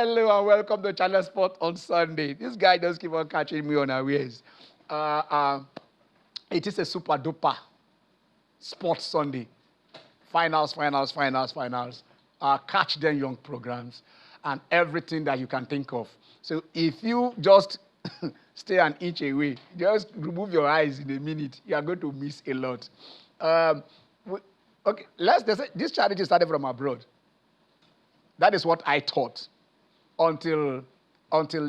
Hello and welcome to Channel Sport on Sunday. This guy just keep on catching me unawares. It is a super duper Sports Sunday. Finals. Catch them young programs and everything that you can think of. So if you just stay an inch away, just remove your eyes in a minute, you are going to miss a lot. Okay, this charity started from abroad. That is what I thought until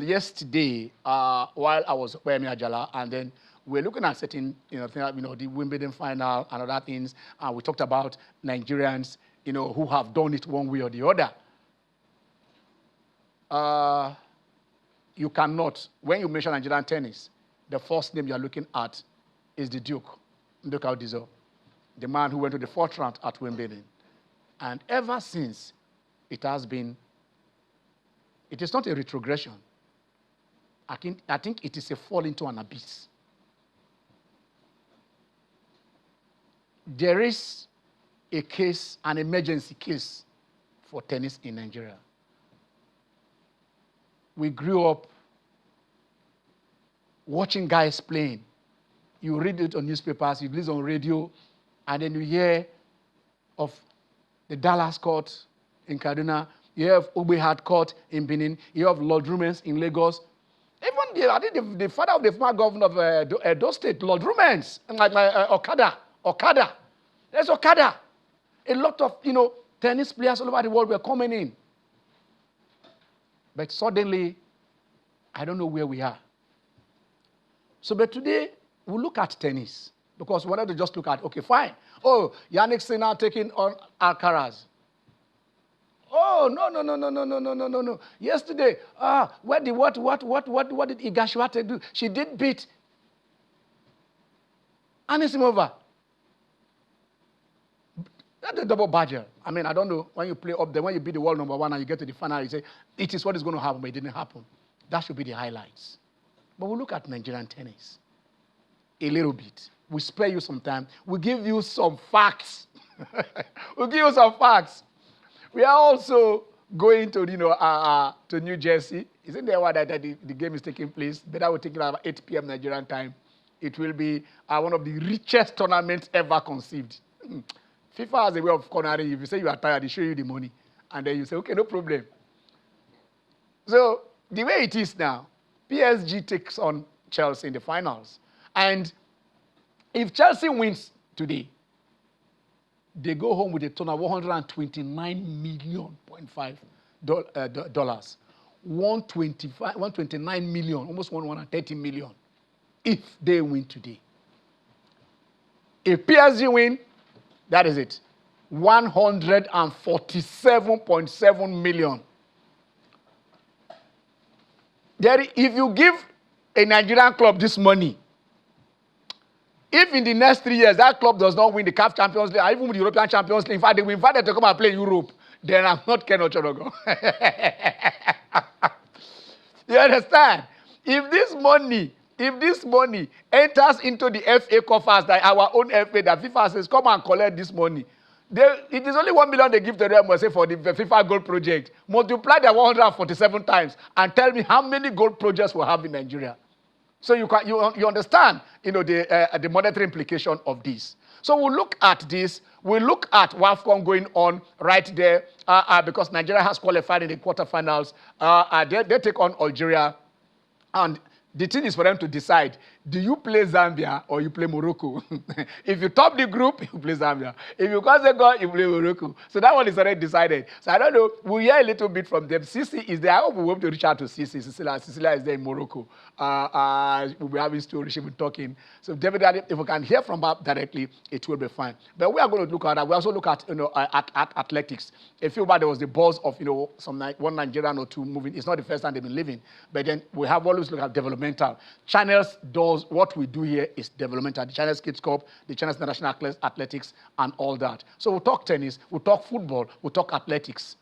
yesterday, while I was wearing Ajala, and then we're looking at certain, the Wimbledon final and other things, and we talked about Nigerians, who have done it one way or the other. You cannot, when you mention Nigerian tennis, the first name you're looking at is the Duke, Nduka Udizo, the man who went to the fourth round at Wimbledon. And ever since, it is not a retrogression. I think it is a fall into an abyss. There is a case, an emergency case for tennis in Nigeria. We grew up watching guys playing. You read it on newspapers, you listen on radio, and then you hear of the Dallas court in Kaduna, you have Ogbe Court in Benin, you have Lord Rumens in Lagos. Even I think the father of the former governor of Ador State, Lord Rumens, like Okada. There's Okada. A lot of, tennis players all over the world were coming in. But suddenly, I don't know where we are. So, but today, we'll look at tennis. Because we wanted to just look at, okay, fine. Oh, Yannick Sinner taking on Alcaraz. Oh, no. Yesterday, what did Iga Swiatek do? She did beat Anisimova. That's a double badger. I mean, I don't know, when you play up there, when you beat the world number one and you get to the final, you say, it is what is going to happen, but it didn't happen. That should be the highlights. But we'll look at Nigerian tennis a little bit. We spare you some time. We'll give you some facts. We are also going to, to New Jersey. Isn't there where that the game is taking place? Better we're taking about 8 p.m. Nigerian time. It will be one of the richest tournaments ever conceived. FIFA has a way of cornering. If you say you are tired, they show you the money. And then you say, okay, no problem. So the way it is now, PSG takes on Chelsea in the finals. And if Chelsea wins today, they go home with a total of $129.5 million. $129 million, almost $130 million, if they win today. If PSG win, that is it. $147.7 million. If you give a Nigerian club this money, if in the next 3 years that club does not win the CAF Champions League, or even with the European Champions League, in fact, they were invited to come and play in Europe, then I'm not Ken Ochorogo. You understand? If this money enters into the FA coffers, like our own FA, that FIFA says, come and collect this money, it is only 1 million they give to them, say, for the FIFA Gold Project. Multiply that 147 times and tell me how many gold projects we have in Nigeria. So you understand, the monetary implication of this. So we'll look at this. We'll look at WAFCON going on right there because Nigeria has qualified in the quarterfinals. They take on Algeria, and the thing is for them to decide, do you play Zambia or you play Morocco? If you top the group, you play Zambia. If you can't say God, you play Morocco. So that one is already decided. So I don't know. We'll hear a little bit from them. Sisi is there. I hope we will to reach out to Sisi. Cecilia is there in Morocco. We'll be having stories, she'll be talking. So definitely, if we can hear from her directly, it will be fine. But we are going to look at that. We also look at, at athletics. A few back there was the buzz of, one Nigerian or two moving. It's not the first time they've been living. But then we have always looked at developmental. Channels does what we do here is developmental. The Channels Kids Cup, the Channels National Athletics, and all that. So we'll talk tennis, we'll talk football, we'll talk athletics,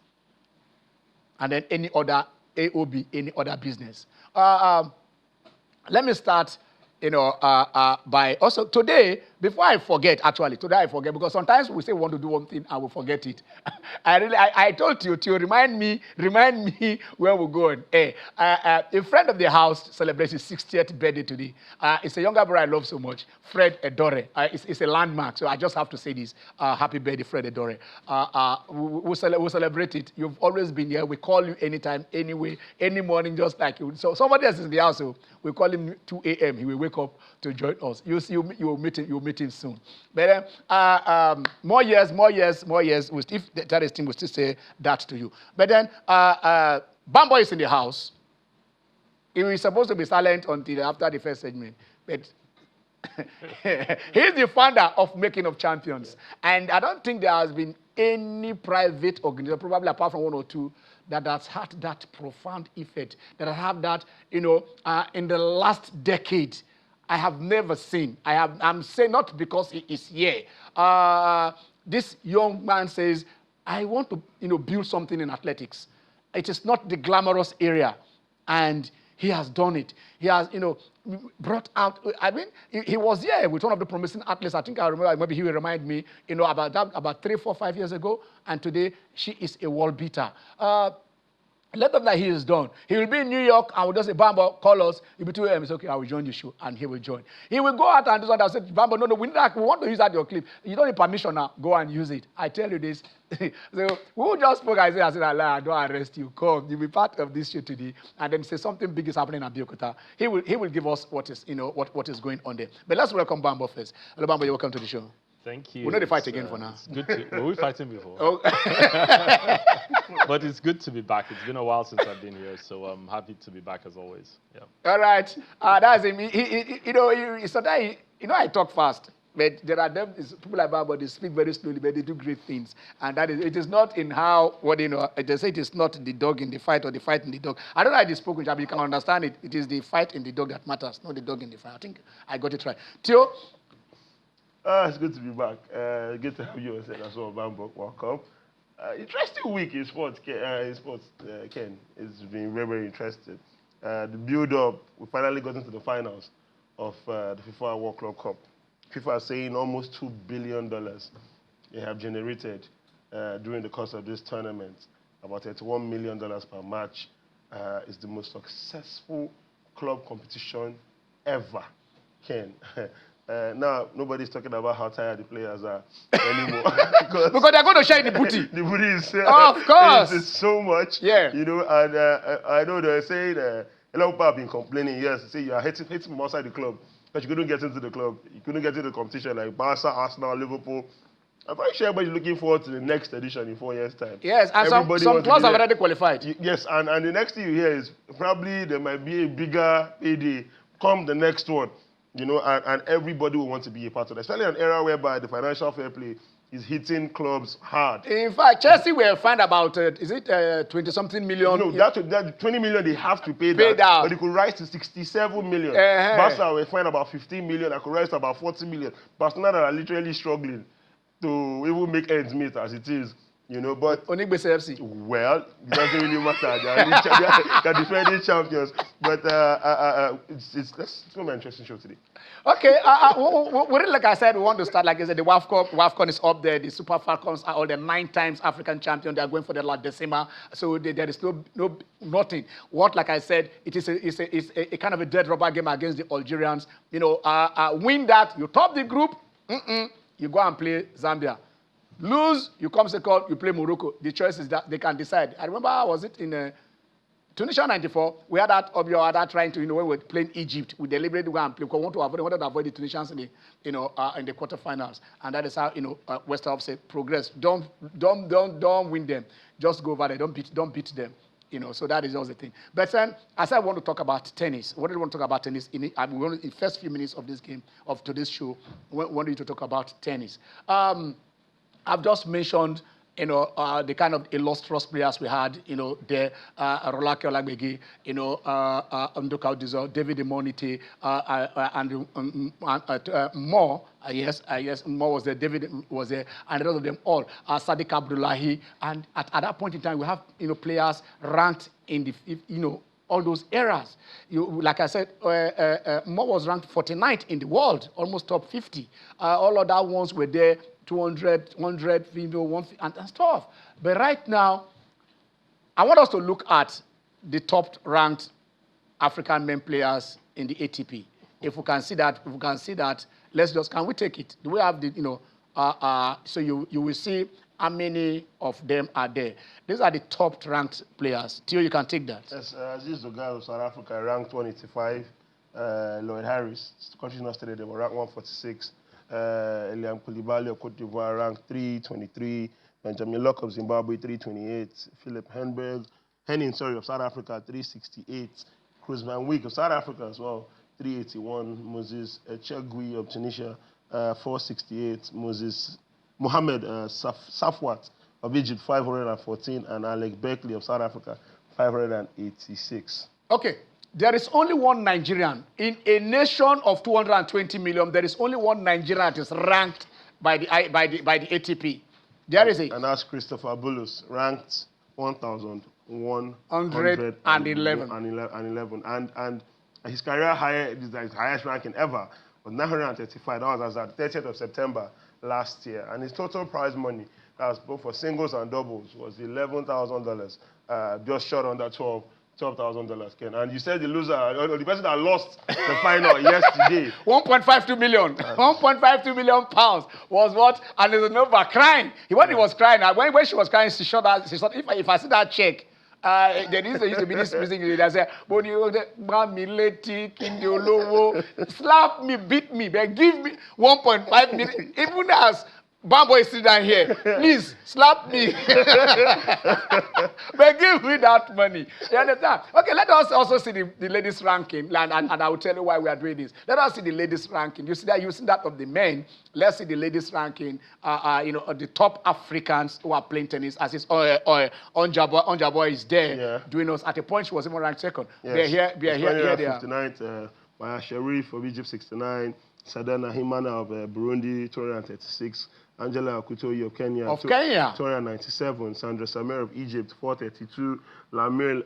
and then any other AOB, any other business. Let me start by also today, before I forget, because sometimes we say we want to do one thing and we forget it. I told you to remind me where we're going. A friend of the house celebrates his 60th birthday today. It's a younger brother I love so much, Fred Ador. It's a landmark, so I just have to say this. Happy birthday, Fred Ador. We'll celebrate it. You've always been here. We call you anytime, anyway, any morning, just like you. So somebody else is in the house, so we call him 2 a.m. He will wake up to join us. You'll meet him soon. But more years. If that is team, will still say that to you. But then Bambo is in the house. He was supposed to be silent until after the first segment, but he's the founder of Making of Champions, and I don't think there has been any private organization, probably apart from one or two, that has had that profound effect, that have that, in the last decade. I have never seen. I'm saying not because he is here. This young man says, I want to, build something in athletics. It is not the glamorous area, and he has done it. He has, brought out. I mean, he was here with one of the promising athletes. I think I remember. Maybe he will remind me, about that about 3, 4, 5 years ago. And today she is a world beater. Let them that he is done. He will be in New York and will just say, Bambo, call us. You'll be 2 a.m. It's okay, I will join the show. And he will join. He will go out and do something. I'll say, Bambo, no, we want to use that your clip. You don't need permission now. Go and use it. I tell you this. So who just spoke? I said, I don't arrest you. Come, you'll be part of this show today. And then say something big is happening at Biokota. He will give us what is, what is going on there. But let's welcome Bambo first. Hello, Bambo, you're welcome to the show. Thank you. We're not the fight again for now. It's good to, were we fighting before? Oh. But it's good to be back. It's been a while since I've been here, so I'm happy to be back as always. Yeah. All right. That's him. Sometimes, I talk fast. But there are people like Bambo, they speak very slowly, but they do great things. And that is, it is not in how, they say it is not the dog in the fight or the fight in the dog. I don't know how they spoke, but you can understand it. It is the fight in the dog that matters, not the dog in the fight. I think I got it right. Theo? It's good to be back. Good to have you on set as well, Bambo. Welcome. Interesting week in sports, Ken. It's been very, very interesting. The build-up, we finally got into the finals of the FIFA World Club Cup. FIFA are saying almost $2 billion they have generated during the course of this tournament. About $31 million per match. It's the most successful club competition ever, Ken. Now, nobody's talking about how tired the players are anymore. because they're going to share the booty. The booty is of course. It's so much. Yeah. And I know they're saying, a lot of people have been complaining, yes, say you are hating from outside the club, but you couldn't get into the club. You couldn't get into the competition like Barca, Arsenal, Liverpool. I'm very sure everybody's looking forward to the next edition in 4 years' time. Yes, and some clubs have already qualified. Yes, and the next thing you hear is probably there might be a bigger payday come the next one. And everybody will want to be a part of that. Especially in an era whereby the financial fair play is hitting clubs hard. In fact, Chelsea will find about, 20-something million? No, that 20 million they have to pay that. But it could rise to 67 million. Barca will find about 15 million. That could rise to about 40 million. Barcelona are literally struggling to even make ends meet as it is. But Onigbese FC. Well, it doesn't really matter. They're defending champions. But it's going to be an interesting show today. Okay, like I said, we want to start, like I said, the WAFCON is up there. The Super Falcons are all the 9 times African champion. They are going for the La Decima. So there is nothing. Like I said, it's a kind of a dead rubber game against the Algerians. Win that, you top the group, you go and play Zambia. Lose, you come second, you play Morocco. The choice is that they can decide. I remember, was it in Tunisia 94? We had that trying to, when we were playing Egypt, we deliberately go and play because we wanted to avoid the Tunisians in the quarterfinals. And that is how, West Ham said, progress. Don't win them. Just go over there. Don't beat them. So that is also the thing. But then, as I want to talk about tennis, what do you want to talk about tennis? In the first few minutes of this game, of today's show, we want you to talk about tennis. I've just mentioned, the kind of illustrious players we had, there, Rolake Olagbegi, Ndoka Udizo, David Imonite, and Moore. Yes, Moore was there, David was there, and the rest of them all. Sadiq Abdullahi, and at that point in time, we have, players ranked in the, all those eras. Like I said, Mo was ranked 49th in the world, almost top 50. All other ones were there, 200, 100, 150, and stuff. But right now, I want us to look at the top-ranked African men players in the ATP. If we can see that, let's just, can we take it? Do we have the, so you will see how many of them are there. These are the top-ranked players. Theo, you can take that. Yes, Aziz Ogal of South Africa ranked 185. Lloyd Harris, the country's not stated, they were ranked 146. Eliam Koulibaly of Cote d'Ivoire ranked 323. Benjamin Locke of Zimbabwe 328. Philip Henning, of South Africa 368. Cruz Van Wyk of South Africa as well 381. Moses Echegui of Tunisia 468. Mohamed Safwat of Egypt 514, and Alex Berkeley of South Africa 586. Okay. There is only one Nigerian. In a nation of 220 million, there is only one Nigerian that is ranked by the ATP. There is a... And that's Christopher Bulus, ranked 1,111. And his career high is his highest ranking ever, was 935. That was as at 30th of September last year. And his total prize money, that was both for singles and doubles, was $11,000, just short under $12,000, Ken. And you said the loser, or the person that lost the final yesterday. 1.52 million. 1.52 million pounds was what? And there's another crying. When he was crying, when she was crying, she thought, if I see that check, there used to be this music that said, slap me, beat me, but give me 1.5 million. Even as Bambo is sitting down here, please slap me. But give me that money. You understand? Okay, let us also see the ladies' ranking, and I will tell you why we are doing this. Let us see the ladies' ranking. You see that of the men. Let's see the ladies' ranking. The top Africans who are playing tennis, as is Onjabo is there doing us. At a point, she was even ranked second. Yes. They're here. They are. 59th, Maya Sharif of Egypt 69, Sadana Himana of Burundi 236. Angela Akutoyi of Kenya. 297. Sandra Samer of Egypt, 432. Lamil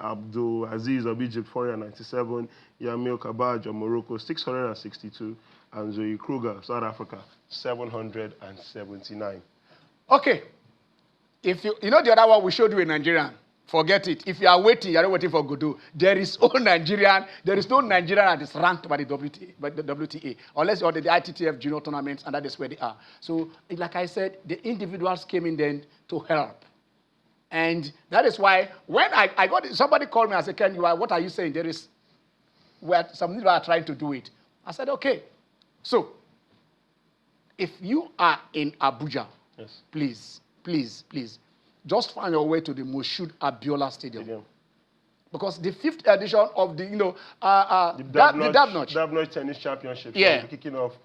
Abdul Aziz of Egypt, 497. Yamil Kabaj of Morocco, 662. And Zoe Kruger of South Africa, 779. Okay. If you know the other one we showed you in Nigerian, forget it. If you are waiting, you are not waiting for Godot. There is no Nigerian that is ranked by the WTA, unless you're the ITTF junior tournaments, and that is where they are. So, like I said, the individuals came in then to help. And that is why when I got somebody called me and said, Ken, what are you saying? Some people are trying to do it. I said, okay. So, if you are in Abuja, please, just find your way to the Moshood Abiola Stadium. Because the 5th edition of the Dabnoj Tennis Championship will be kicking off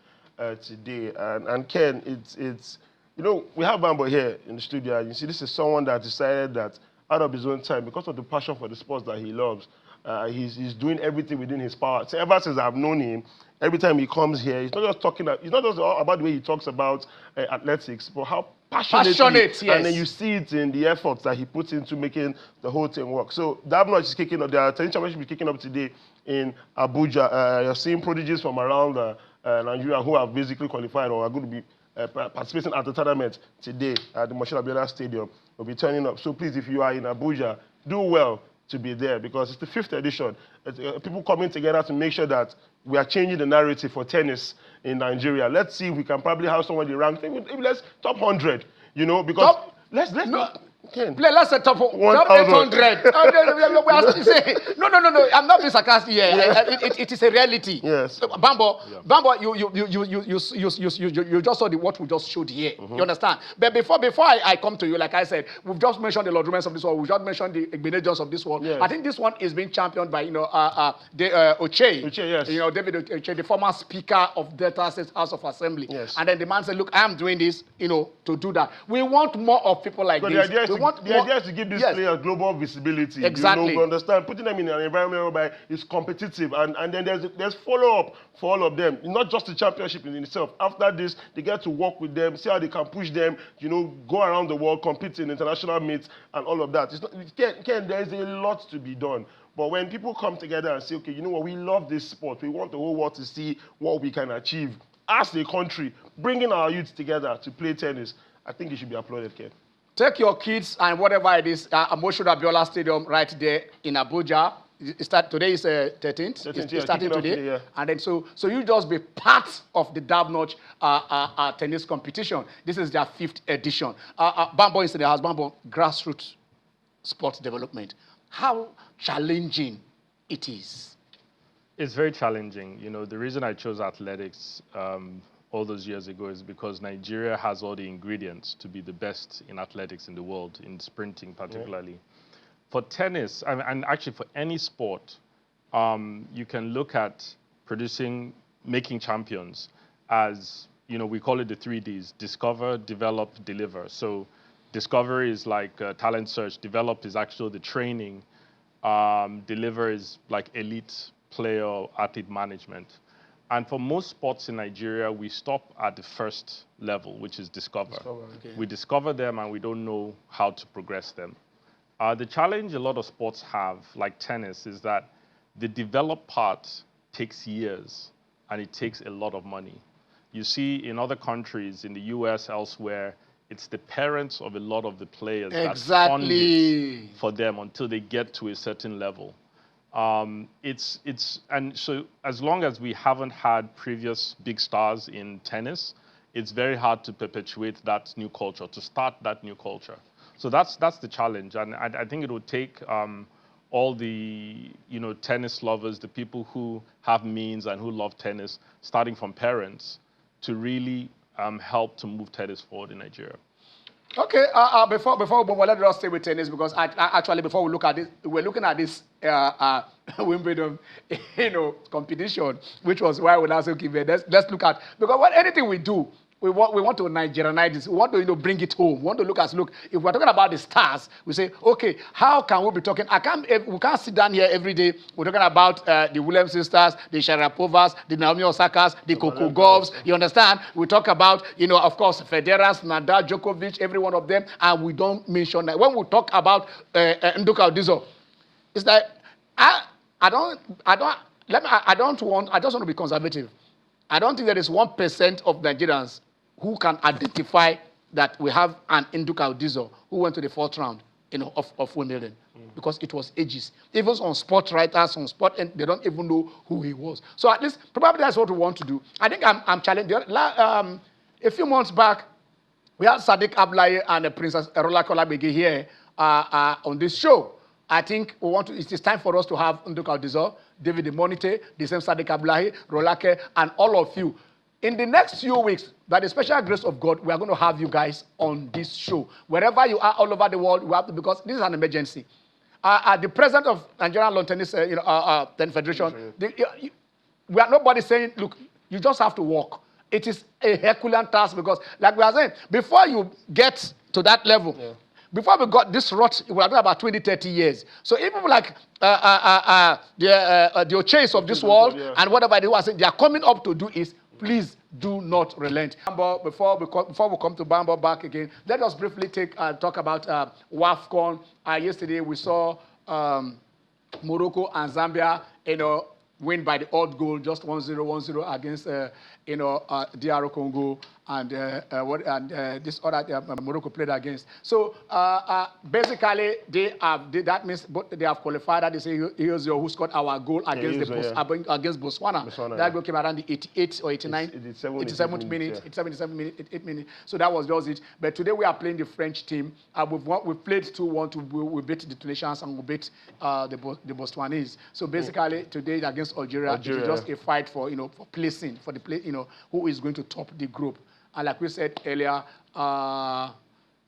today. And Ken, it's we have Bambo here in the studio. You see, this is someone that decided that out of his own time, because of the passion for the sports that he loves, he's doing everything within his power. So ever since I've known him, every time he comes here, he's not just talking. It's not just about the way he talks about athletics, but how passionate, yes. And then you see it in the efforts that he puts into making the whole thing work. So Dabnoj is kicking up. The tennis championship is kicking up today in Abuja. You're seeing prodigies from around Nigeria who have basically qualified or are going to be participating at the tournament today at the Moshood Abiola Stadium. Will be turning up. So please, if you are in Abuja, do well to be there, because it's the 5th edition. People coming together to make sure that we are changing the narrative for tennis in Nigeria. Let's see if we can probably have somebody ranked. Maybe let's top 100. Because let's say top 800. No. I'm not being sarcastic here. It is a reality. Yes. Bambo, you just saw what we just showed here. You understand? But before I come to you, like I said, we've just mentioned the Lord Rumens of this world. We've just mentioned the Igbine of this world. Yes. I think this one is being championed by Oche. Oche, yes. David Oche, the former Speaker of Delta State House of Assembly. Yes. And then the man said, "Look, I am doing this, to do that." We want more of people like this. The idea is to give these players global visibility. Exactly. We understand, putting them in an environment whereby it's competitive, and then there's follow-up for all of them. Not just the championship in itself. After this, they get to work with them, see how they can push them, go around the world, compete in international meets and all of that. There is a lot to be done But when people come together and say, okay, you know what, we love this sport, we want the whole world to see what we can achieve as a country, bringing our youth together to play tennis, I think it should be applauded, Ken. Take your kids and whatever it is, Moshood Abiola Stadium right there in Abuja. Today is 13th. It's starting today. Yeah. And then so you just be part of the top-notch tennis competition. This is their 5th edition. Bambo is in the house. Bambo, grassroots sports development. How challenging it is? It's very challenging. You know, the reason I chose athletics all those years ago is because Nigeria has all the ingredients to be the best in athletics in the world, in sprinting particularly. Yeah. For tennis, and actually for any sport, you can look at making champions as, you know, we call it the 3Ds: discover, develop, deliver. So discovery is like talent search, develop is actually the training, deliver is like elite player or athlete management. And for most sports in Nigeria, we stop at the first level, which is discover. Okay. We discover them and we don't know how to progress them. The challenge a lot of sports have, like tennis, is that the develop part takes years and it takes a lot of money. You see in other countries, in the US, elsewhere, it's the parents of a lot of the players that fund it for them until they get to a certain level. And so as long as we haven't had previous big stars in tennis, it's very hard to perpetuate that new culture, to start that new culture. So that's the challenge, and I think it would take all the tennis lovers, the people who have means and who love tennis, starting from parents, to really help to move tennis forward in Nigeria. Okay, before we move on, let us stay with tennis, because actually before we look at this, we're looking at this Wimbledon, competition, which was why we also give it. Let's look at, because anything we do, we want to Nigerianize this. We want to bring it home. We want to look, if we're talking about the stars, we say, okay, how can we be talking? We can't sit down here every day. We're talking about the Williams sisters, the Sharapovas, the Naomi Osakas, the Coco Gauffs. You understand? We talk about, of course, Federer, Nadal, Djokovic, every one of them, and we don't mention that. When we talk about Nduka Udizo, it's like I just want to be conservative. I don't think there is 1% of Nigerians who can identify that we have an Nduka Udizo who went to the 4th round, of Wimbledon, because it was ages. Even on sport writers, and they don't even know who he was. So at least, probably that's what we want to do. I think I'm challenged. A few months back, we had Sadiq Ablaye and Princess Erola Kolabege here on this show. I think it is time for us to have Nduka Udizo, David Imonite, the same Sadiq Ablaye, Rolake, and all of you. In the next few weeks, by the special grace of God, we are going to have you guys on this show. Wherever you are all over the world, we have to, because this is an emergency. The president of Nigerian Lawn Tennis Tennis Federation, we are nobody saying, look, you just have to walk. It is a Herculean task, because, like we are saying, before you get to that level, before we got this rot, we are talking about 20, 30 years. So even like the chase of this world and whatever they are saying, they are coming up to do is, please do not relent. Before we come to Bambo back again, let us briefly talk about WAFCON. Yesterday we saw Morocco and Zambia, win by the odd goal, just 1-0 against DR Congo and this other Morocco played against. So basically, that means they have qualified. That they say here's who scored our goal against against Botswana. That goal came around the 88 or 89, 87th minute, 87 minute, 8 minutes. So that was just it. But today we are playing the French team. We played 2-1. We beat the Tunisians and we beat the Botswanese. So basically today against Algeria, it is just a fight for for placing, for the play, who is going to top the group. And like we said earlier,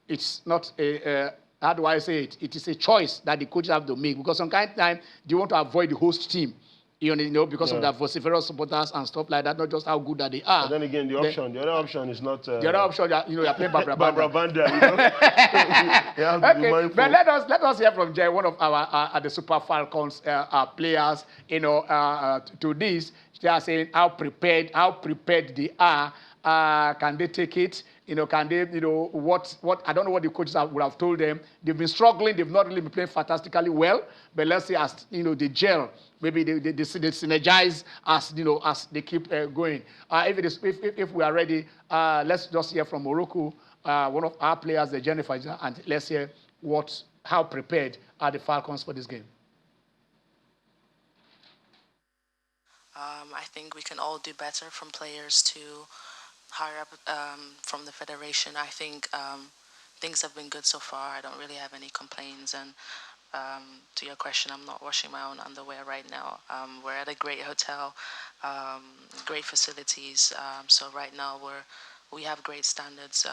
it's not how do I say it? It is a choice that the coaches have to make, because sometimes they want to avoid the host team, because of their vociferous supporters and stuff like that, not just how good that they are. And then again, the other option is not... the other option, you're playing Barbara Banda. Okay, but let us hear from Jay, one of our the Super Falcons players, to this. They are saying how prepared they are. Can they take it? Can they, what I don't know what the coaches would have told them. They've been struggling. They've not really been playing fantastically well. But let's say as, they gel, maybe they synergize as they keep going. If we are ready, let's just hear from Morocco, one of our players, the Jennifer, and let's hear how prepared are the Falcons for this game. I think we can all do better, from players to higher up from the federation. I think things have been good so far. I don't really have any complaints. And to your question, I'm not washing my own underwear right now. We're at a great hotel, great facilities. So right now we have great standards.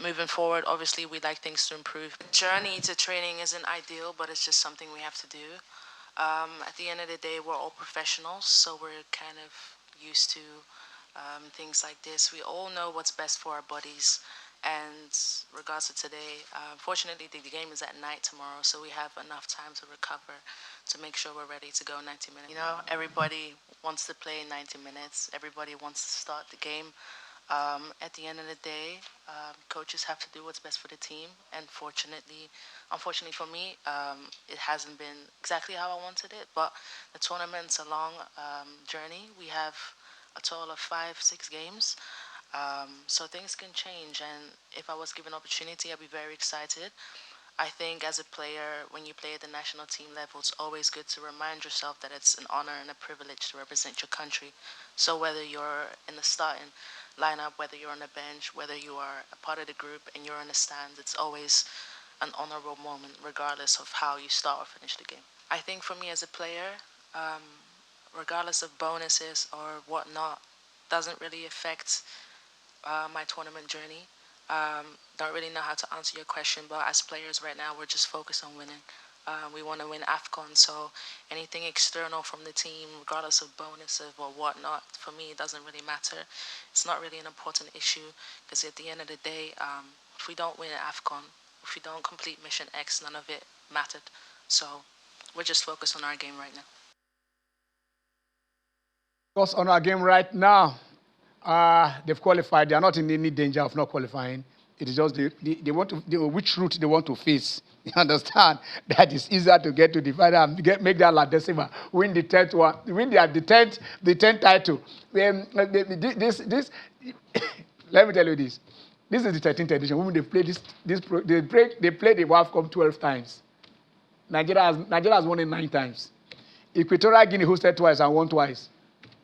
Moving forward, obviously, we'd like things to improve. Journey to training isn't ideal, but it's just something we have to do. At the end of the day, we're all professionals, so we're kind of used to things like this. We all know what's best for our bodies. And regards to today, fortunately, the game is at night tomorrow, so we have enough time to recover to make sure we're ready to go 90 minutes. Everybody wants to play 90 minutes. Everybody wants to start the game. At the end of the day, coaches have to do what's best for the team. And unfortunately for me, it hasn't been exactly how I wanted it. But the tournament's a long journey. We have a total of 5-6 games. So things can change. And if I was given opportunity, I'd be very excited. I think as a player, when you play at the national team level, it's always good to remind yourself that it's an honor and a privilege to represent your country. So whether you're in the starting lineup, whether you're on the bench, whether you are a part of the group and you're in the stands, it's always an honorable moment, regardless of how you start or finish the game. I think for me as a player, regardless of bonuses or whatnot, doesn't really affect my tournament journey. Don't really know how to answer your question, but as players right now, we're just focused on winning. We want to win AFCON, so anything external from the team, regardless of bonuses or whatnot, for me, it doesn't really matter. It's not really an important issue, because at the end of the day, if we don't win AFCON, if we don't complete Mission X, none of it mattered. So we're just focused on our game right now. Focus on our game right now. They've qualified. They are not in any danger of not qualifying. It is just they want to which route they want to face. You understand? That is easier to get to the final and make that La Decima, win the 10th one, win the 10th title. This let me tell you this. This is the 13th edition. When they play they play the WAFCON 12 times. Nigeria has won it 9 times. Equatorial Guinea hosted twice and won twice.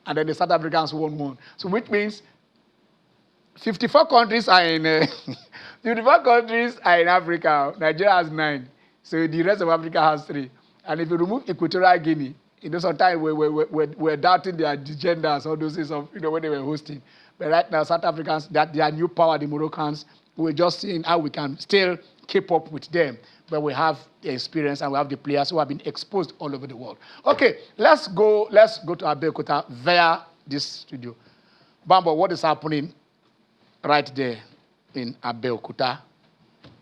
And then the South Africans won 1. So which means 54 countries are in 54 countries are in Africa. Nigeria has 9. So the rest of Africa has 3. And if you remove Equatorial Guinea, sometimes we're doubting their genders, all those things of when they were hosting. But right now, South Africans, that their new power, the Moroccans, we're just seeing how we can still keep up with them. But we have the experience and we have the players who have been exposed all over the world. Okay, let's go to Abeokuta via this studio. Bambo, what is happening right there in Abeokuta?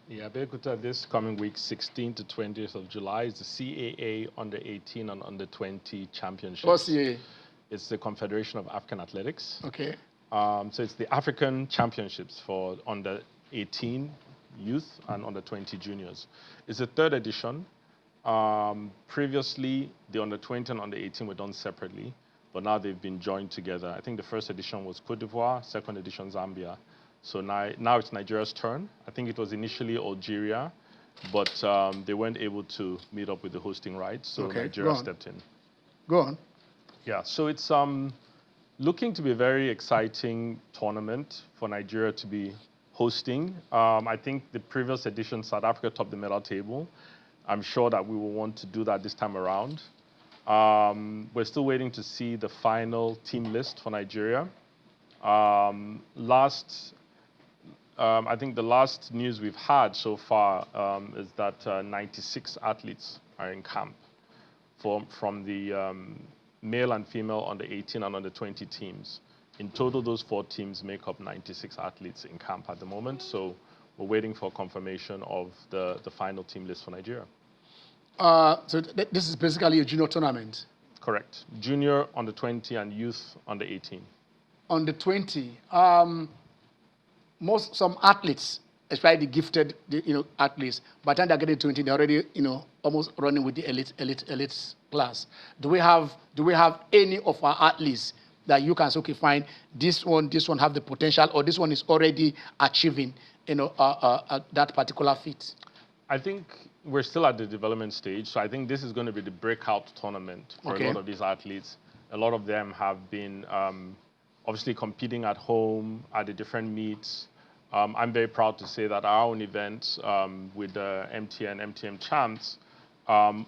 Yeah, Abeokuta this coming week, 16th to 20th of July, is the CAA Under 18 and Under 20 Championships. What's CAA? It's the Confederation of African Athletics. Okay. So it's the African Championships for Under 18 youth and Under 20 juniors. It's the 3rd edition. Previously, the Under 20 and Under 18 were done separately, but now they've been joined together. I think the 1st edition was Cote d'Ivoire, 2nd edition Zambia. So now it's Nigeria's turn. I think it was initially Algeria, but they weren't able to meet up with the hosting rights, so okay, Nigeria stepped in. Go on. Yeah, so it's looking to be a very exciting tournament for Nigeria to be hosting. I think the previous edition, South Africa topped the medal table. I'm sure that we will want to do that this time around. We're still waiting to see the final team list for Nigeria. I think the last news we've had so far is that 96 athletes are in camp from the male and female under 18 and under 20 teams. In total, those 4 teams make up 96 athletes in camp at the moment. So we're waiting for confirmation of the final team list for Nigeria. So this is basically a junior tournament? Correct. Junior, under 20, and youth, under 18. Under 20. some athletes, especially the gifted, athletes, by the time they're getting 20, they're already, almost running with the elite class. Do we have any of our athletes that you can say, okay, fine, this one have the potential, or this one is already achieving, that particular feat? I think we're still at the development stage, so I think this is going to be the breakout tournament for a lot of these athletes. A lot of them have been obviously competing at home at the different meets. I'm very proud to say that our own event with the MTM Champs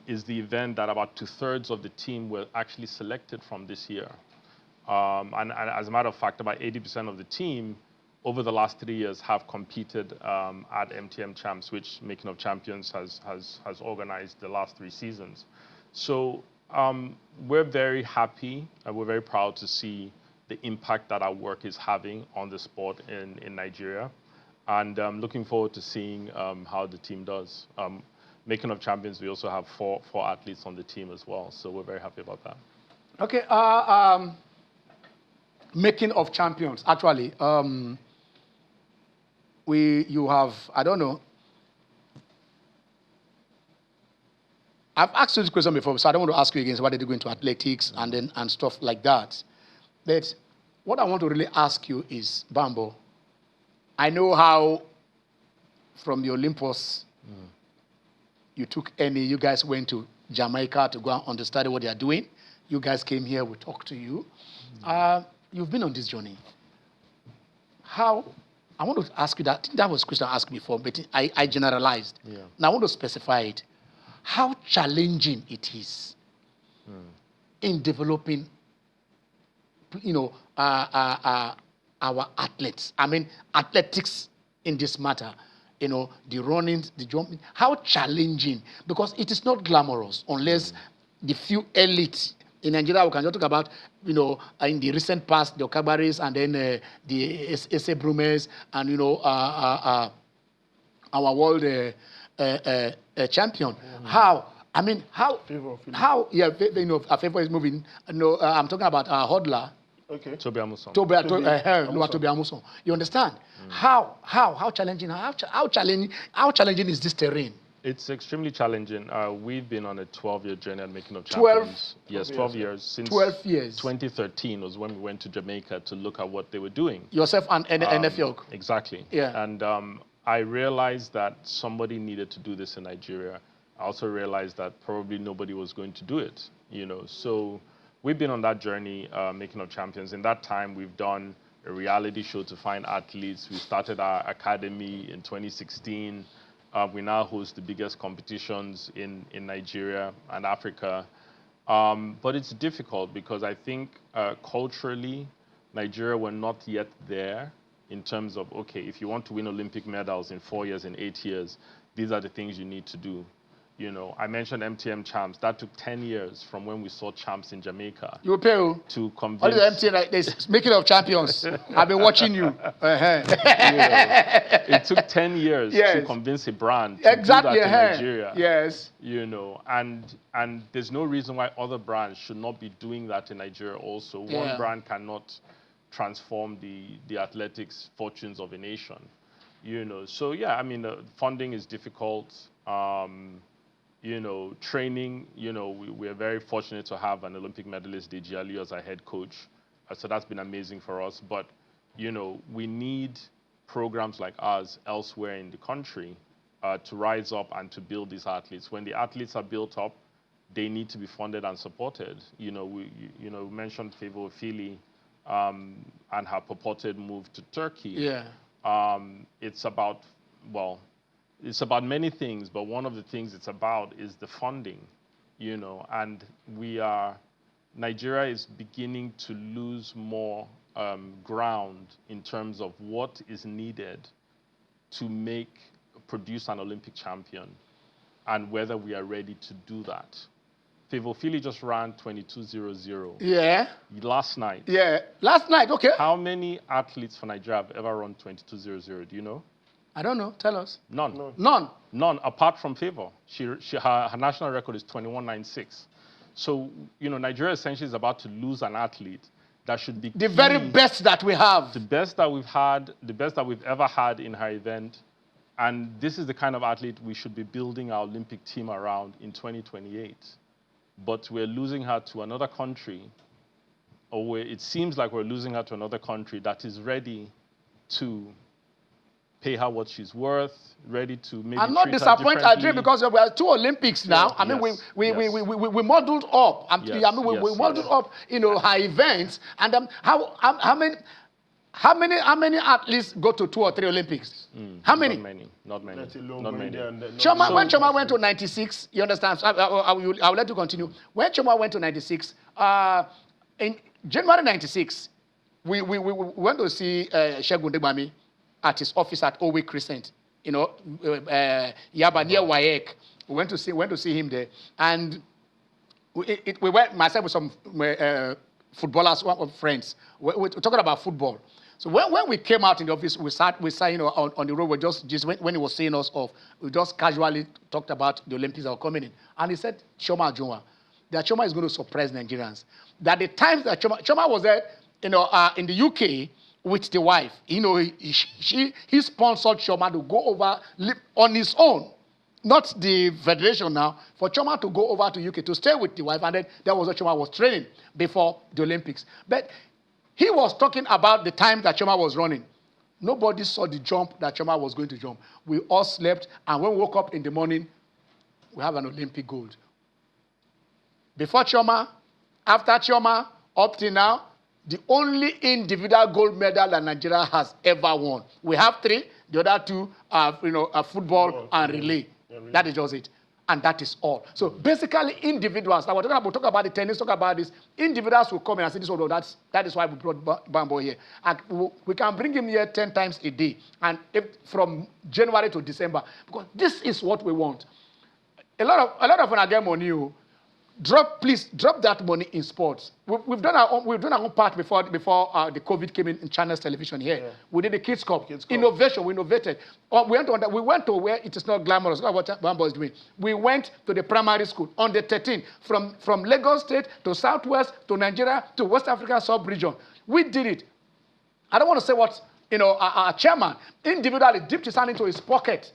is the event that about 2/3 of the team were actually selected from this year. And as a matter of fact, about 80% of the team over the last 3 years have competed at MTM Champs, which Making of Champions has organized the last 3 seasons. So we're very happy and we're very proud to see the impact that our work is having on the sport in Nigeria. And looking forward to seeing how the team does. Making of Champions, we also have four athletes on the team as well. So we're very happy about that. Okay. Making of Champions, actually, you have, I don't know, I've asked you this question before, so I don't want to ask you again why did you go into athletics and stuff like that. But what I want to really ask you is, Bambo, I know how from the Olympus you guys went to Jamaica to go and understand what they are doing. You guys came here, we talked to you. You've been on this journey. I want to ask you that. I think that was a question I asked before, but I generalized. Yeah. Now I want to specify it. How challenging it is in developing, our athletes. I mean, athletics in this matter. The running, the jumping. How challenging? Because it is not glamorous unless the few elites. In Nigeria, we can just talk about, in the recent past, the Okabaris and then the Ese Brumes and, our world champion. How? I mean, how? A favor is moving. I'm talking about our hodler. Okay. Toby Amuson. Toby Amuson. You understand? How challenging? How challenging is this terrain? It's extremely challenging. We've been on a 12-year journey at Making of Champions. 12? Yes, 12 years. Since 12 years. 2013 was when we went to Jamaica to look at what they were doing. Yourself and NFL. Exactly. Yeah. And I realized that somebody needed to do this in Nigeria. I also realized that probably nobody was going to do it, So we've been on that journey, Making of Champions. In that time, we've done a reality show to find athletes. We started our academy in 2016. We now host the biggest competitions in Nigeria and Africa. But it's difficult because I think culturally, Nigeria were not yet there in terms of, okay, if you want to win Olympic medals in 4 years, in 8 years, these are the things you need to do. I mentioned MTM Champs. That took 10 years from when we saw Champs in Jamaica. You pay to convince. All the MTM, like this, Making of Champions. I've been watching you. It took 10 years to convince a brand to do that in Nigeria. Yes. And there's no reason why other brands should not be doing that in Nigeria also. One brand cannot transform the athletics fortunes of a nation. So yeah, I mean, funding is difficult. Training, we're very fortunate to have an Olympic medalist, Deji Ali, as our head coach. So that's been amazing for us. But, we need programs like ours elsewhere in the country to rise up and to build these athletes. When the athletes are built up, they need to be funded and supported. We mentioned Favor Fili and her purported move to Turkey. Yeah. It's about many things, but one of the things it's about is the funding, and Nigeria is beginning to lose more ground in terms of what is needed to produce an Olympic champion and whether we are ready to do that. Favor Fili just ran 22:00. Yeah. Last night. Yeah. Last night, okay. How many athletes for Nigeria have ever run 22:00? Do you know? I don't know. Tell us. None. None, apart from Favor. Her national record is 21:96. So, Nigeria essentially is about to lose an athlete that should be the very key, best that we have. the best that we've had, the best that we've ever had in her event. And this is the kind of athlete we should be building our Olympic team around in 2028. But we're losing her to another country, or it seems like we're losing her to another country that is ready to pay her what she's worth, ready to maybe I'm not disappointed, I dream, because we are 2 Olympics now. I mean, we modeled up. We modeled up, her events. And how many athletes go to 2 or 3 Olympics? How many? Not many. When Choma went to 96, you understand? So I'll let you continue. When Choma went to 96, in January 96, we went to see Shegun Degbami at his office at Owe Crescent, Yaba near Wayek. We went to see him there, and we went myself with some footballers, friends. We're talking about football. So when we came out in the office, we sat on the road. We just when he was seeing us off, we just casually talked about the Olympics that were coming in, and he said, Choma Ajunwa, that Choma is going to surprise Nigerians. That the times that Choma was there, in the UK with the wife, he sponsored Choma to go over on his own, not the federation now, for Choma to go over to UK to stay with the wife, and then that was what Choma was training before the Olympics. But he was talking about the time that Choma was running. Nobody saw the jump that Choma was going to jump. We all slept, and when we woke up in the morning, we have an Olympic gold. Before Choma, after Choma, up till now, the only individual gold medal that Nigeria has ever won. We have 3. The other 2 are, football and relay. That is just it. And that is all. So basically, individuals, now we're talk about the tennis, talk about this, individuals will come in and say, that is why we brought Bambo here. And we can bring him here 10 times a day, and from January to December, because this is what we want. A lot of when I get money, please drop that money in sports. We've done our own part before the COVID came in China's television here. Yeah. We did the Kids Cup. Innovation. We innovated. We went to where it is not glamorous. That's what Bambo is doing. We went to the primary school on the 13th, from Lagos State to Southwest to Nigeria to West Africa sub-region. We did it. I don't want to say what our chairman individually dipped his hand into his pocket.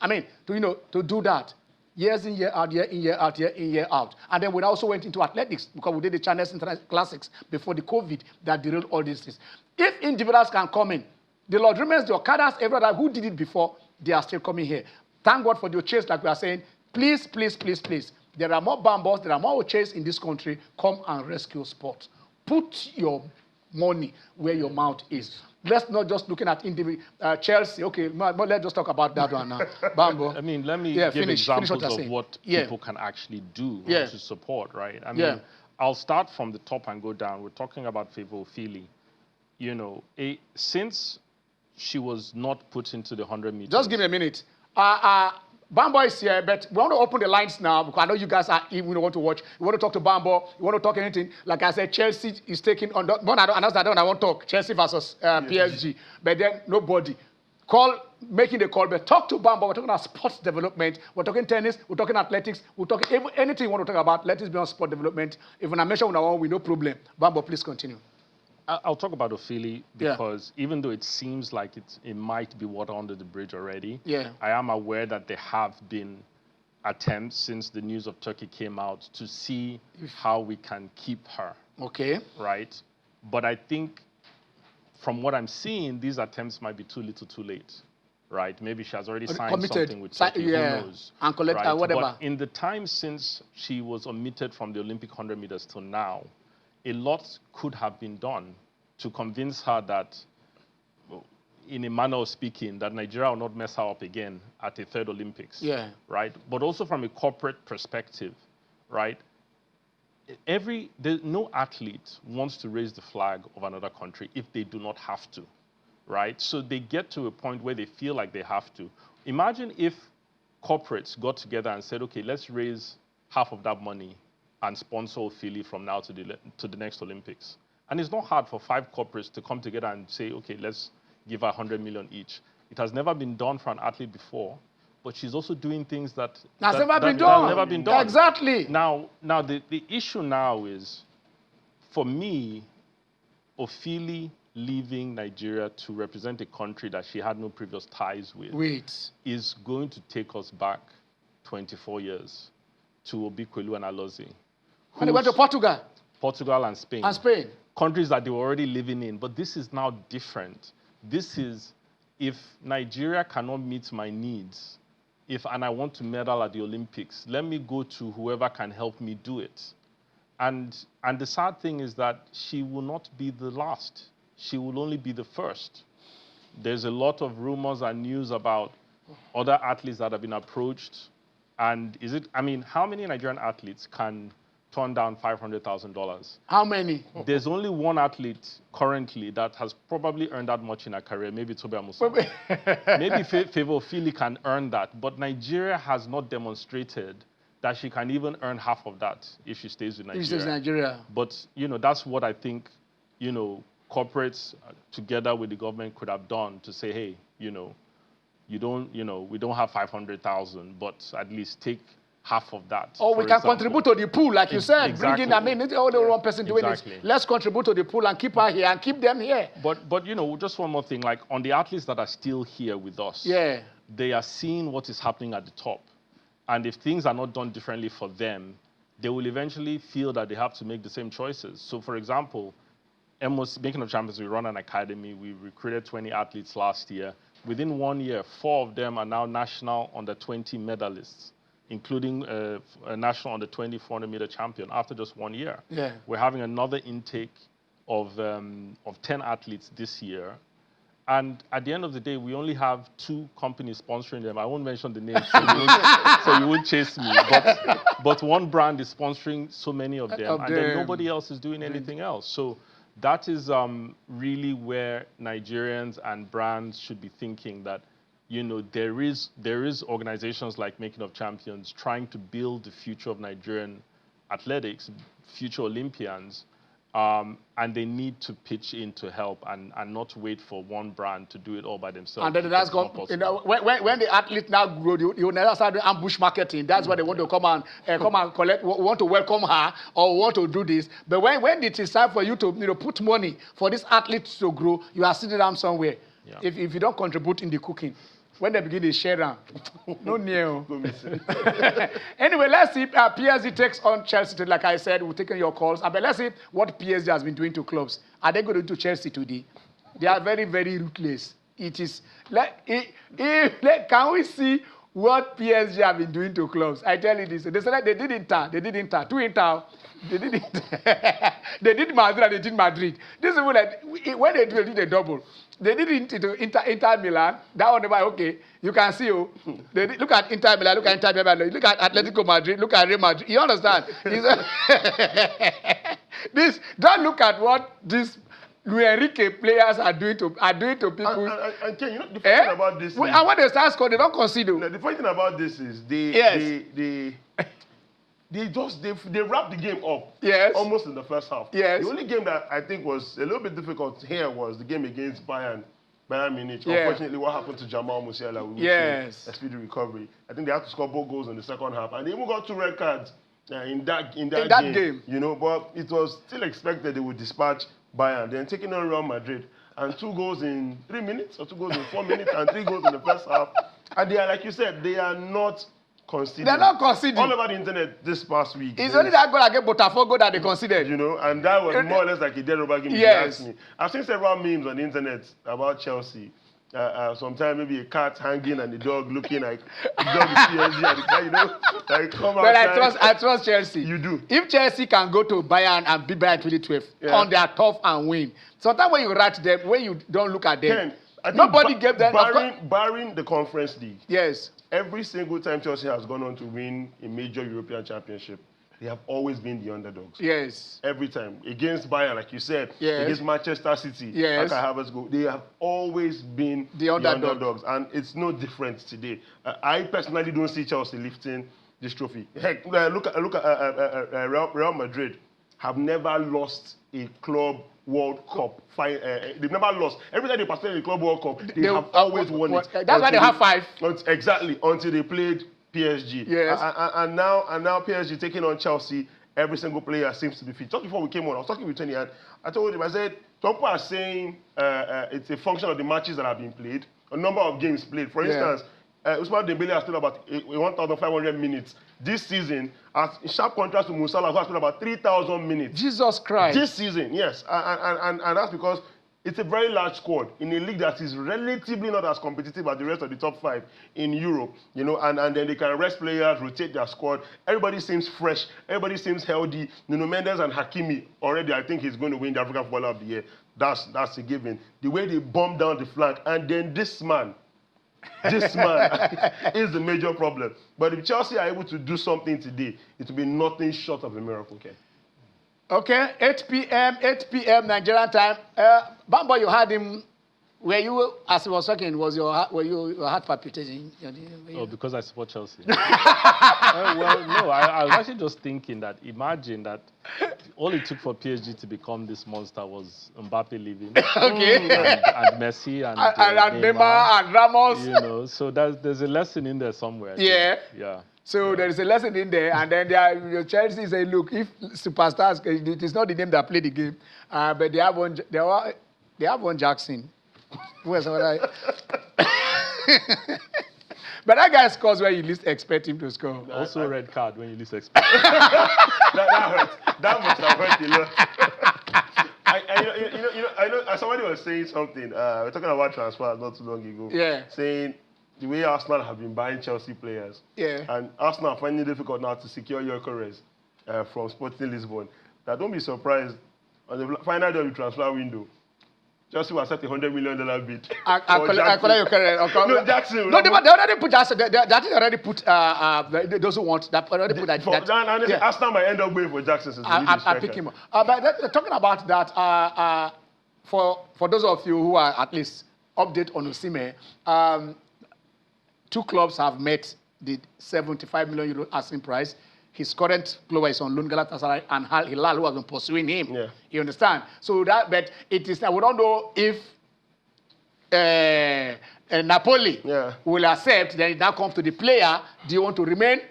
I mean, to do that. Years in, year out, year in, year out, year in, year out. And then we also went into athletics because we did the Chinese International Classics before the COVID that derailed all these things. If individuals can come in, the Lord remains, the Okadas, everybody who did it before, they are still coming here. Thank God for the Ochase, like we are saying. Please, please, please, please. There are more Bambos, there are more Ochase in this country. Come and rescue sport. Put your money where your mouth is. Let's not just looking at Chelsea. Okay, let's just talk about that one now. Bambo. I mean, let me give examples of what people can actually do to support, right? I mean, I'll start from the top and go down. We're talking about Favor Philly. Since she was not put into the 100 meters. Just give me a minute. Bambo is here, but we want to open the lines now because I know you guys want to watch. You want to talk to Bambo. You want to talk anything. Like I said, Chelsea is taking on. I won't talk. Chelsea versus PSG. But then nobody making the call. But talk to Bambo. We're talking about sports development. We're talking tennis. We're talking athletics. We're talking anything you want to talk about. Let us be on sport development. If I mention one, we no problem. Bambo, please continue. I'll talk about Ophili because even though it seems like it might be water under the bridge already, I am aware that there have been attempts since the news of Turkey came out to see how we can keep her. Okay. Right? But I think from what I'm seeing, these attempts might be too little too late. Right? Maybe she has already signed something with Turkey. Who knows? And collect whatever. But in the time since she was omitted from the Olympic 100 meters till now, a lot could have been done to convince her that, in a manner of speaking, that Nigeria will not mess her up again at the 3rd Olympics. Yeah. Right? But also from a corporate perspective, right? No athlete wants to raise the flag of another country if they do not have to, right? So they get to a point where they feel like they have to. Imagine if corporates got together and said, okay, let's raise half of that money and sponsor Philly from now to the next Olympics. And it's not hard for 5 corporates to come together and say, okay, let's give her 100 million each. It has never been done for an athlete before, but she's also doing things that has never been done. Exactly. Now the issue now is, for me, Ophelia leaving Nigeria to represent a country that she had no previous ties with is going to take us back 24 years to Obikwelu and Alozie. When they went to Portugal. Portugal and Spain. And Spain. Countries that they were already living in. But this is now different. This is, if Nigeria cannot meet my needs, and I want to medal at the Olympics, let me go to whoever can help me do it. And the sad thing is that she will not be the last. She will only be the first. There's a lot of rumors and news about other athletes that have been approached. And how many Nigerian athletes can turn down $500,000? How many? There's only one athlete currently that has probably earned that much in her career, maybe Toby Amusa. Maybe Favour Ophelia can earn that, but Nigeria has not demonstrated that she can even earn half of that if she stays with Nigeria. If she stays in Nigeria. But, that's what I think, corporates together with the government could have done to say, hey, we don't have 500,000, but at least take half of that. Or we can contribute to the pool, like you said. Exactly. Bring in, it's only one person doing it. Let's contribute to the pool and keep her here and keep them here. But just one more thing, like on the athletes that are still here with us, they are seeing what is happening at the top. And if things are not done differently for them, they will eventually feel that they have to make the same choices. So, for example, Making of Champions, we run an academy. We recruited 20 athletes last year. Within 1 year, 4 of them are now national under-20 medalists, including a national under-20 400-meter champion after just 1 year. We're having another intake of 10 athletes this year. And at the end of the day, we only have 2 companies sponsoring them. I won't mention the name, so you won't chase me. But one brand is sponsoring so many of them, and then nobody else is doing anything else. So that is really where Nigerians and brands should be thinking that, there is organizations like Making of Champions trying to build the future of Nigerian athletics, future Olympians, and they need to pitch in to help and not wait for one brand to do it all by themselves. And then that's gone. When the athletes now grow, you never start doing ambush marketing. That's why they want to come and collect, want to welcome her or want to do this. But when it is time for you to put money for these athletes to grow, you are sitting down somewhere. Yeah. If you don't contribute in the cooking, when they begin to share around, no new. Anyway, let's see. PSG takes on Chelsea today. Like I said, we're taking your calls. But let's see what PSG has been doing to clubs. Are they going to Chelsea today? They are very, very ruthless. It is can we see what PSG have been doing to clubs? I tell you this. They said they did Inter. They did Inter. 2 Inter. They did it. They did Madrid. They did Madrid. This is when they did a double. They did it to Inter Milan. That one, okay, you can see. Look at Inter Milan. Look at Inter Milan. Look at Atletico Madrid. Look at Real Madrid. You understand? Don't look at what these Luis Enrique players are doing to people. And Ken, the funny thing about this is, and when they start scoring, they don't consider. The funny thing about this is they wrapped the game up almost in the first half. The only game that I think was a little bit difficult here was the game against Bayern Munich. Unfortunately, what happened to Jamal Musiala? We wish him a speedy recovery. I think they had to score both goals in the second half, and they even got 2 red cards in that game. But it was still expected they would dispatch Bayern, then taking on Real Madrid, and 2 goals in 3 minutes, or 2 goals in 4 minutes, and 3 goals in the first half. And they are, like you said, they are not conceding. They're not conceding. All over the internet this past week. It's only that goal against Botafogo that they conceded. And that was more or less like a dead rubber game, if you ask me. I've seen several memes on the internet about Chelsea. Sometimes maybe a cat hanging and the dog looking like the dog is PSG and the cat, like come outside. But I trust Chelsea. You do. If Chelsea can go to Bayern and beat Bayern 2012 on their turf and win, sometimes when you write them, when you don't look at them, nobody gave them. Barring the Conference League. Yes. Every single time Chelsea has gone on to win a major European championship, they have always been the underdogs. Yes. Every time. Against Bayern, like you said, against Manchester City, they have always been the underdogs. And it's no different today. I personally don't see Chelsea lifting this trophy. Heck, look at Real Madrid have never lost a club World Cup. They've never lost. Every time they participated in the Club World Cup, they have always won it. That's why they have 5. Exactly, until they played PSG. Yes. And now PSG taking on Chelsea. Every single player seems to be fit. Just before we came on, I was talking with Tony, and I told him, I said, some people are saying it's a function of the matches that have been played, a number of games played. For instance, Ousmane Dembele has played about 1,500 minutes this season, as in sharp contrast to Mo Salah, who has played about 3,000 minutes. Jesus Christ. This season, yes. And that's because it's a very large squad in a league that is relatively not as competitive as the rest of the top 5 in Europe, you know, and then they can rest players, rotate their squad. Everybody seems fresh. Everybody seems healthy. Nuno Mendes and Hakimi already, I think he's going to win the African Footballer of the Year. That's a given. The way they bomb down the flank, and then this man is the major problem. But if Chelsea are able to do something today, it will be nothing short of a miracle, okay? Okay, 8 p.m. Nigerian time. Bambo, you had him. Were you, as he was talking, were your heart palpitating? Oh, because I support Chelsea. Well, no, I was actually just thinking that, imagine that all it took for PSG to become this monster was Mbappe leaving. Okay. And Messi and Neymar and Ramos. You know, so there's a lesson in there somewhere. Yeah. Yeah. So there is a lesson in there, and then Chelsea say, look, if superstars, it is not the name that play the game, but they have one. They have one Jackson. Where's what But that guy scores where you least expect him to score. Also a red card when you least expect. that hurt. That must have hurt a lot. I know. Somebody was saying something. We're talking about transfers not too long ago. Yeah. Saying the way Arsenal have been buying Chelsea players. Yeah. And Arsenal are finding it difficult now to secure Gyökeres from Sporting Lisbon. Now don't be surprised on the final day of the transfer window. Chelsea was set $100 million bid. No, Jackson. No, they already put Jackson. They already put those who want that. Already put that. Arsenal might end up going for Jackson. I pick him up. But talking about that, for those of you who are at least update on Osimhen, 2 clubs have met the 75 million euro asking price. His current player is on loan, Galatasaray, and Al Hilal, who has been pursuing him. Yeah. You understand? So that, but it is. We don't know if Napoli will accept. Then it now comes to the player. Do you want to remain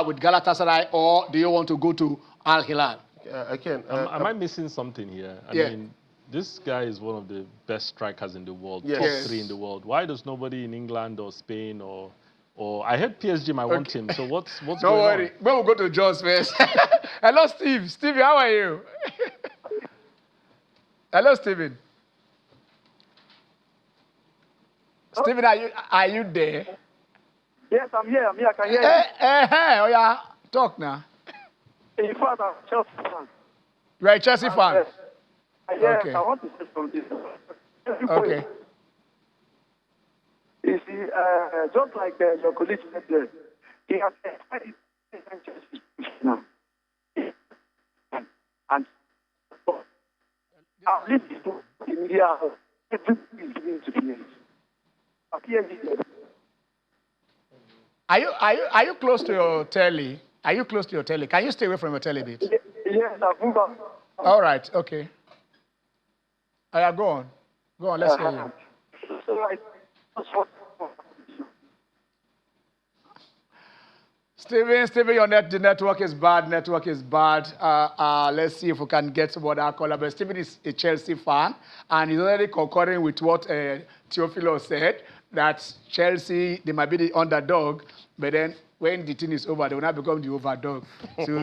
with Galatasaray, or do you want to go to Al Hilal? Am I missing something here? I mean, this guy is one of the best strikers in the world, top 3 in the world. Why does nobody in England or Spain or I heard PSG might want him. So what's going on? Don't worry. We'll go to Jones first. Hello, Steve. Stevie, how are you? Hello, Steven. Steven, are you there? Yes, I'm here. I can hear you. Hey, oh yeah. Talk now. In fact, I'm a Chelsea fan. You are a Chelsea fan? Yes, Okay. I want to say something. Okay. You see, just like your colleague said there, he has Chelsea now. And at least in India, everything is going to be. Are you close to your telly? Are you close to your telly? Can you stay away from your telly a bit? Yes, I've moved on. All right, okay. Go on. Go on, let's hear you. So, right. Steven, the network is bad. Let's see if we can get some other caller. But Steven is a Chelsea fan, and he's already concurring with what Teofilo said, that Chelsea, they might be the underdog, but then when the thing is over, they will not become the overdog. So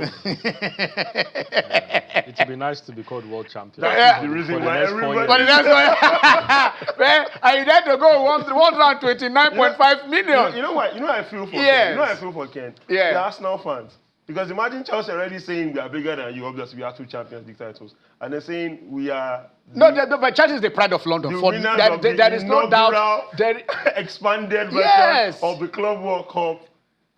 it would be nice to be called world champion. That's the reason why everybody... But that's why... Well, I need to go 129.5 million. You know what I feel for Yes. Ken? You know what I feel for Ken? Yeah. The Arsenal fans. Because imagine Chelsea already saying we are bigger than you, obviously we are 2 Champions League titles. And they're saying we are... But Chelsea is the pride of London. There is no doubt. Expanded version of the Club World Cup,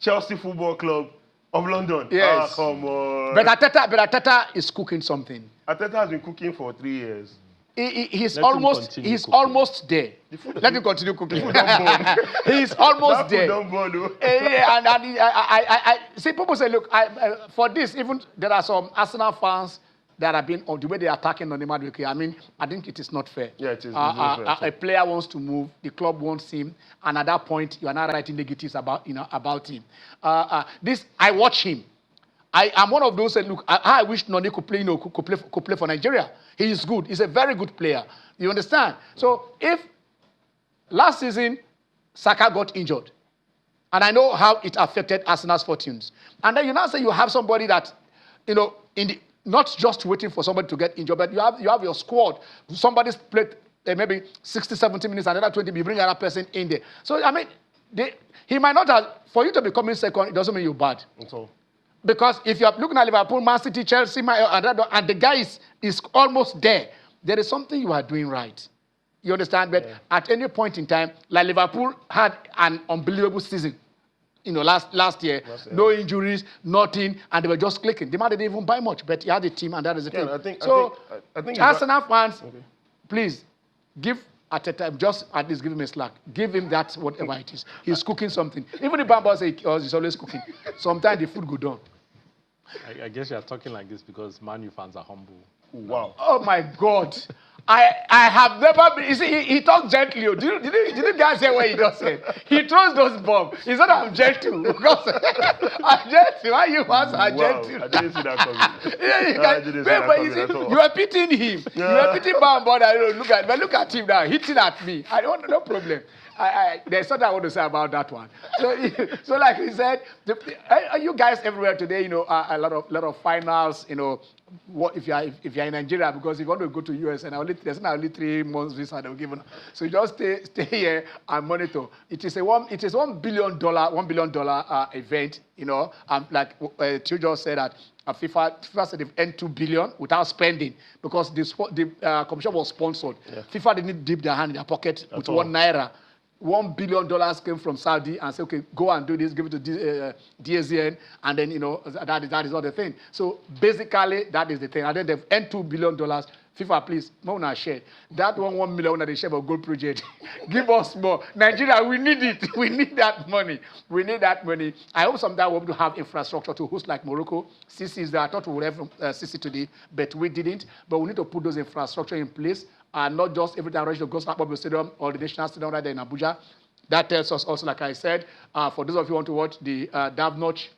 Chelsea Football Club of London. Yes. Ah, come on. But Arteta is cooking something. Arteta has been cooking for 3 years. He's almost there. Let him continue cooking. He's almost there. And I see people say, look, for this, even there are some Arsenal fans that have been on the way they are attacking on the Madueke. I mean, I think it is not fair. Yeah, it is. A player wants to move, the club wants him, and at that point, you are not writing negatives about him. I watch him. I am one of those that look. I wish Noni could play, could play for Nigeria. He is good. He's a very good player. You understand? So if last season Saka got injured, and I know how it affected Arsenal's fortunes, and then you now say you have somebody that, not just waiting for somebody to get injured, but you have your squad. Somebody's played maybe 60, 70 minutes, another 20, you bring another person in there. So, I mean, he might not have, for you to be coming second, it doesn't mean you're bad. So. Because if you're looking at Liverpool, Man City, Chelsea, and the guy is almost there, there is something you are doing right. You understand? But at any point in time, like Liverpool had an unbelievable season. Last year, no injuries, nothing, and they were just clicking. The man didn't even buy much, but he had a team, and that is the thing. I think Arsenal fans, please give Arteta, just at least give him a slack. Give him that, whatever it is. He's cooking something. Even the Bamba says he's always cooking. Sometimes the food go down. I guess you are talking like this because Man U fans are humble. Wow. Oh my God. I have never been. You see, he talks gently. Did you guys hear what he just said? He throws those bombs. He said, I'm gentle. Because I'm gentle. Why you fans are gentle? I didn't see that coming. You are pitying him. You are pitying Bamba. Look at him now, hitting at me. I don't no problem. There's something I want to say about that one. So like he said, you guys everywhere today, a lot of finals, what if you are in Nigeria, because if you want to go to US and there's only 3 months visa they were given. So you just stay here and monitor. It is $1 billion event, like Tio just said that FIFA said they've earned $2 billion without spending because the commission was sponsored. Yeah. FIFA didn't dip their hand in their pocket with ₦1. $1 billion came from Saudi and said, okay, go and do this, give it to DAZN, and then, that is all the thing. So basically, that is the thing. And then they've earned $2 billion. FIFA, please, more than share. That $1 million that they share for gold project. Give us more. Nigeria, we need it. We need that money. We need that money. I hope someday we'll be able to have infrastructure to host like Morocco. Sisi is there. I thought we would have Sisi today, but we didn't. But we need to put those infrastructure in place. And not just every time Russia goes to Akpabio Stadium or the National Stadium right there in Abuja. That tells us also, like I said, for those of you who want to watch the Davnotch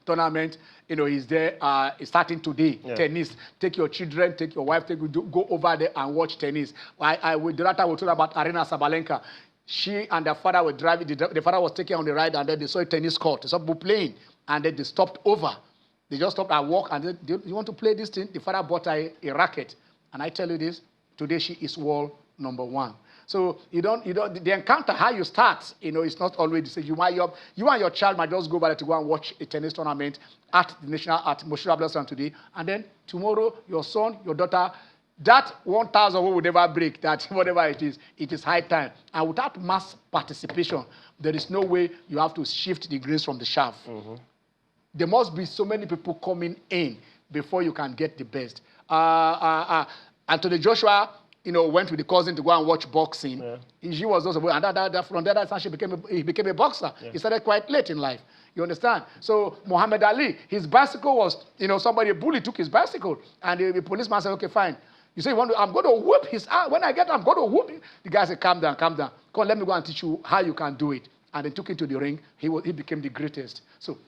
tournament, he's there. It's starting today. Yeah. Tennis. Take your children, take your wife, go over there and watch tennis. The other time we talked about Arena Sabalenka. She and the father were driving. The father was taking on the ride, and then they saw a tennis court. They saw people playing, and then they stopped over. They just stopped at walk, and they said, you want to play this thing? The father bought a racket. And I tell you this, today she is world number 1. So the encounter, how you start, it's not always the same. You and your child might just go by to go and watch a tennis tournament at the national, at Moshira Blossom today. And then tomorrow, your son, your daughter, that 1,000 will never break, that whatever it is high time. And without mass participation, there is no way you have to shift the grace from the shaft. Mm-hmm. There must be so many people coming in before you can get the best. Anthony Joshua, went with the cousin to go and watch boxing. Yeah. She was also, and from that time he became a boxer. Yeah. He started quite late in life. You understand? So Muhammad Ali, his bicycle was, a bully took his bicycle, and the policeman said, okay, fine. You say, I'm going to whoop his ass. When I get I'm going to whoop him. The guy said, calm down. Come on, let me go and teach you how you can do it. And they took him to the ring. He became the greatest. So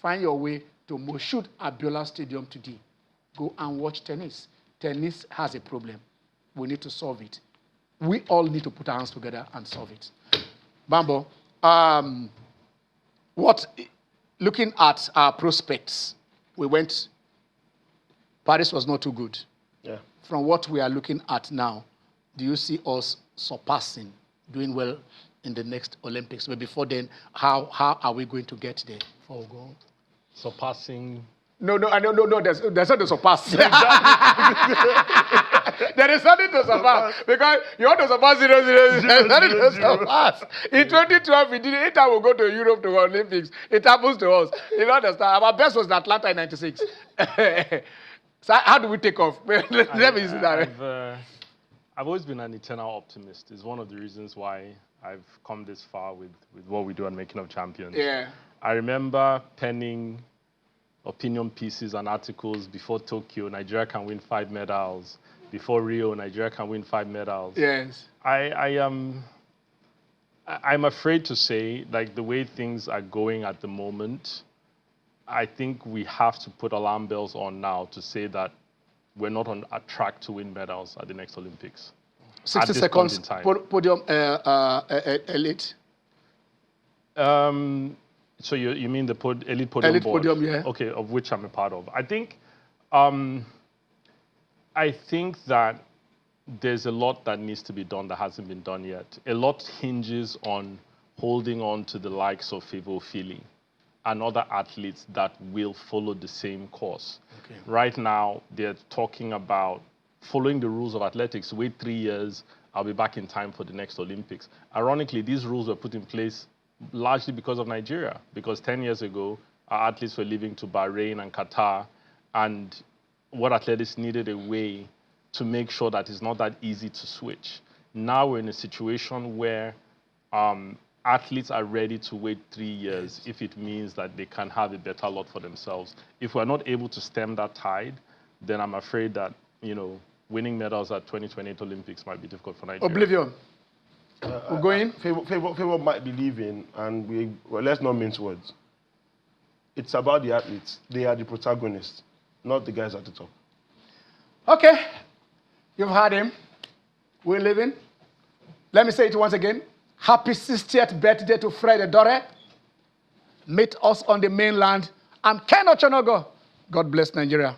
find your way to Moshood Abiola Stadium today. Go and watch tennis. Tennis has a problem. We need to solve it. We all need to put our hands together and solve it. Bambo, looking at our prospects, Paris was not too good. Yeah. From what we are looking at now, do you see us surpassing, doing well in the next Olympics? But before then, how are we going to get there? Before we go? Surpassing? No, there's not to surpass. There is nothing to surpass. Because you want to surpass 0-0. There's nothing to surpass. In 2012, we did it. Anytime we go to Europe to Olympics, it happens to us. You don't understand? Our best was in Atlanta in 96. So how do we take off? Let me see that. I've always been an eternal optimist. It's one of the reasons why I've come this far with what we do on Making of Champions. Yeah. I remember penning opinion pieces and articles before Tokyo, Nigeria can win 5 medals. Before Rio, Nigeria can win 5 medals. Yes. I'm afraid to say, like the way things are going at the moment, I think we have to put alarm bells on now to say that we're not on a track to win medals at the next Olympics. 60 this point in seconds, time. podium elite. So you mean the elite podium Elite board? podium, yeah. Okay, of which I'm a part of. I think that there's a lot that needs to be done that hasn't been done yet. A lot hinges on holding on to the likes of Favour Philly and other athletes that will follow the same course. Okay. Right now, they're talking about following the rules of athletics. Wait 3 years, I'll be back in time for the next Olympics. Ironically, these rules were put in place largely because of Nigeria, because 10 years ago, our athletes were leaving to Bahrain and Qatar, and what athletics needed a way to make sure that it's not that easy to switch. Now we're in a situation where athletes are ready to wait 3 years if it means that they can have a better lot for themselves. If we're not able to stem that tide, then I'm afraid that, winning medals at 2028 Olympics might be difficult for Nigeria. Oblivion. We're going. Favour might be leaving, and let's not mince words. It's about the athletes. They are the protagonists, not the guys at the top. Okay. You've heard him. We're leaving. Let me say it once again. Happy 60th birthday to Fred Ador. Meet us on the mainland. I'm Ken Ochonogo. God bless Nigeria.